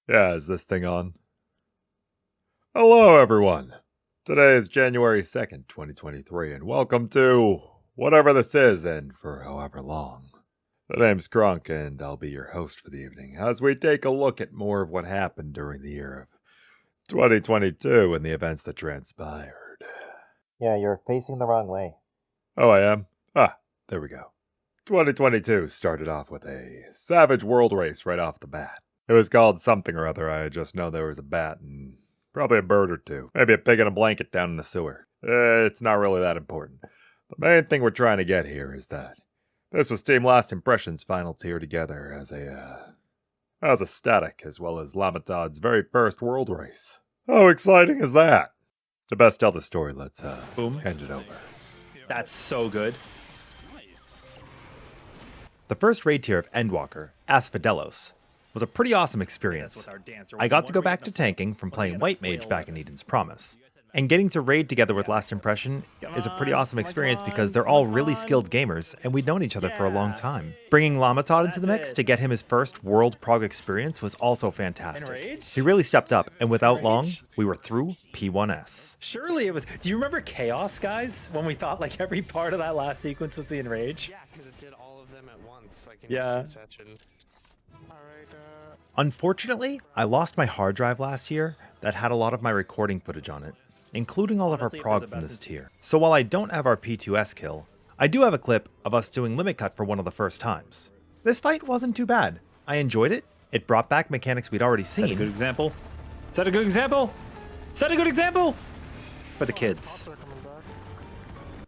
Yeah, is this thing on? Hello, everyone. Today is January 2nd, 2023, and welcome to whatever this is and for however long. The name's Crunk, and I'll be your host for the evening as we take a look at more of what happened during the year of 2022 and the events that transpired. Yeah, you're facing the wrong way. Oh, I am? Ah, there we go. 2022 started off with a savage world race right off the bat. It was called something or other. I just know there was a bat and probably a bird or two. Maybe a pig in a blanket down in the sewer. It's not really that important. The main thing we're trying to get here is that this was Team Last Impression's final tier together as a static, as well as Lamatod's very first world race. How exciting is that? To best tell the story, let's Boom. hand it over. That's so good. The first raid tier of Endwalker, Asphodelos, was a pretty awesome experience. I got to go back to tanking from playing White Mage back in Eden's Promise. And getting to raid together with Last Impression is a pretty awesome experience because they're all really skilled gamers and we'd known each other for a long time. Bringing Lamatod into the mix to get him his first world prog experience was also fantastic. He really stepped up, and without long, we were through P1S. Surely it was. Do you remember Chaos, guys? When we thought like every part of that last sequence was the Enrage? Yeah, because it did all of them at once. Like in Yeah. succession. Alright, Unfortunately, I lost my hard drive last year that had a lot of my recording footage on it, including all of our Honestly, it prog does from the this best. tier. So while I don't have our P2S kill, I do have a clip of us doing limit cut for one of the first times. This fight wasn't too bad. I enjoyed it. It brought back mechanics we'd already Is that a seen. good example? Is that a good example? Is that a good example? For the kids.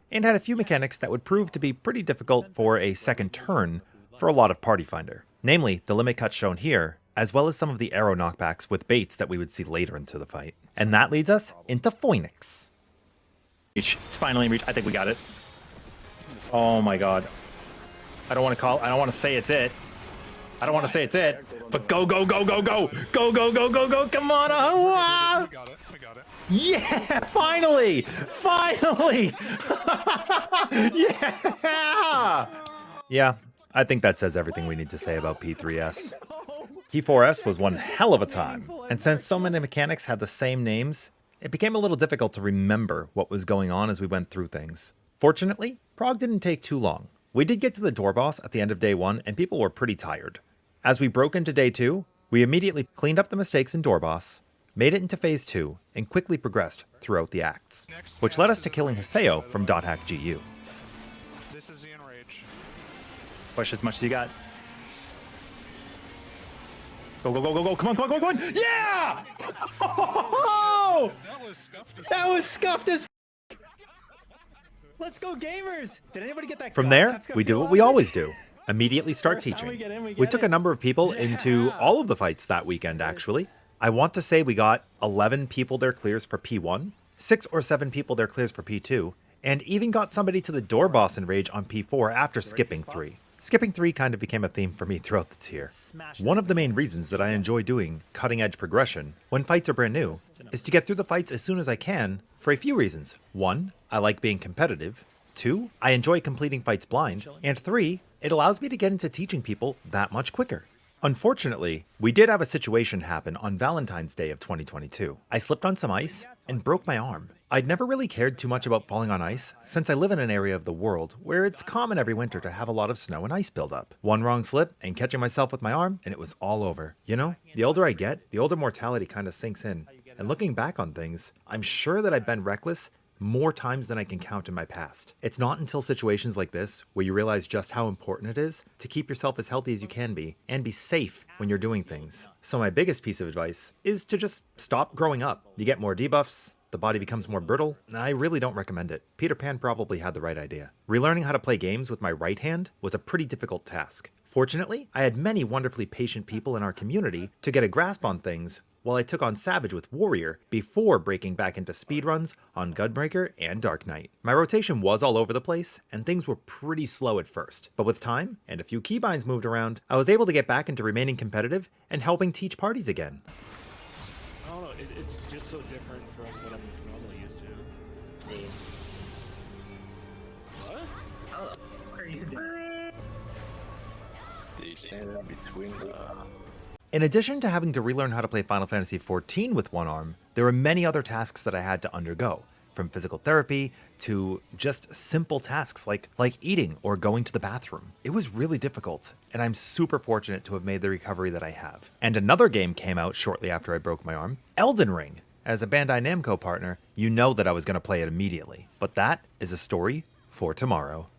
And had a few mechanics that would prove to be pretty difficult for a second turn for a lot of Party Finder. Namely, the limit cut shown here, as well as some of the arrow knockbacks with baits that we would see later into the fight. And that leads us into Phoenix. It's finally in reach. I think we got it. Oh my god. I don't want to say it's it. I don't want to say it's it. But go, go, go, go, go. Go, go, go, go, go. Come on. We got it. We got it. Yeah, finally. Finally. Yeah. Yeah, I think that says everything we need to say about P3S. P4S was one hell of a time, and since so many mechanics had the same names, it became a little difficult to remember what was going on as we went through things. Fortunately, Prog didn't take too long. We did get to the door boss at the end of day 1, and people were pretty tired. As we broke into day 2, we immediately cleaned up the mistakes in door boss, made it into phase 2, and quickly progressed throughout the acts, which led us to killing Haseo from .hack GU. This is the Enrage. Push as much as you got. Go, go, go, go, go. Come on, come on, come on, come on. Yeah! Oh! That was scuffed. That was scuffed as Let's go, gamers! Did anybody get that? From there, we do what we always do. Immediately start First time we teaching. get in, we We get took it. a number of people into all of the fights that weekend, actually. I want to say we got 11 people their clears for P1, 6 or 7 people their clears for P2, and even got somebody to the door boss in Rage on P4 after skipping 3. Skipping 3 kind of became a theme for me throughout the tier. One of the main reasons that I enjoy doing cutting-edge progression when fights are brand new is to get through the fights as soon as I can for a few reasons. 1, I like being competitive. 2, I enjoy completing fights blind. And 3, it allows me to get into teaching people that much quicker. Unfortunately, we did have a situation happen on Valentine's Day of 2022. I slipped on some ice and broke my arm. I'd never really cared too much about falling on ice, since I live in an area of the world where it's common every winter to have a lot of snow and ice buildup. One wrong slip and catching myself with my arm, and it was all over. You know, the older I get, the older mortality kind of sinks in. And looking back on things, I'm sure that I've been reckless more times than I can count in my past. It's not until situations like this where you realize just how important it is to keep yourself as healthy as you can be and be safe when you're doing things. So my biggest piece of advice is to just stop growing up. You get more debuffs, the body becomes more brittle, and I really don't recommend it. Peter Pan probably had the right idea. Relearning how to play games with my right hand was a pretty difficult task. Fortunately, I had many wonderfully patient people in our community to get a grasp on things while I took on Savage with Warrior before breaking back into speedruns on Gunbreaker and Dark Knight. My rotation was all over the place, and things were pretty slow at first, but with time and a few keybinds moved around, I was able to get back into remaining competitive and helping teach parties again. I don't know, it's just so different from what I'm normally used to. What? They stand in between the In addition to having to relearn how to play Final Fantasy XIV with one arm, there were many other tasks that I had to undergo, from physical therapy to just simple tasks like eating or going to the bathroom. It was really difficult, and I'm super fortunate to have made the recovery that I have. And another game came out shortly after I broke my arm, Elden Ring. As a Bandai Namco partner, you know that I was going to play it immediately, but that is a story for tomorrow.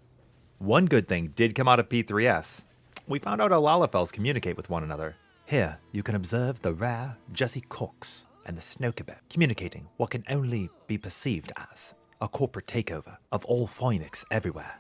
One good thing did come out of P3S. We found out how Lalafels communicate with one another. Here, you can observe the rare Jesse Cox and the Snowkebab communicating what can only be perceived as a corporate takeover of all Phoenix everywhere.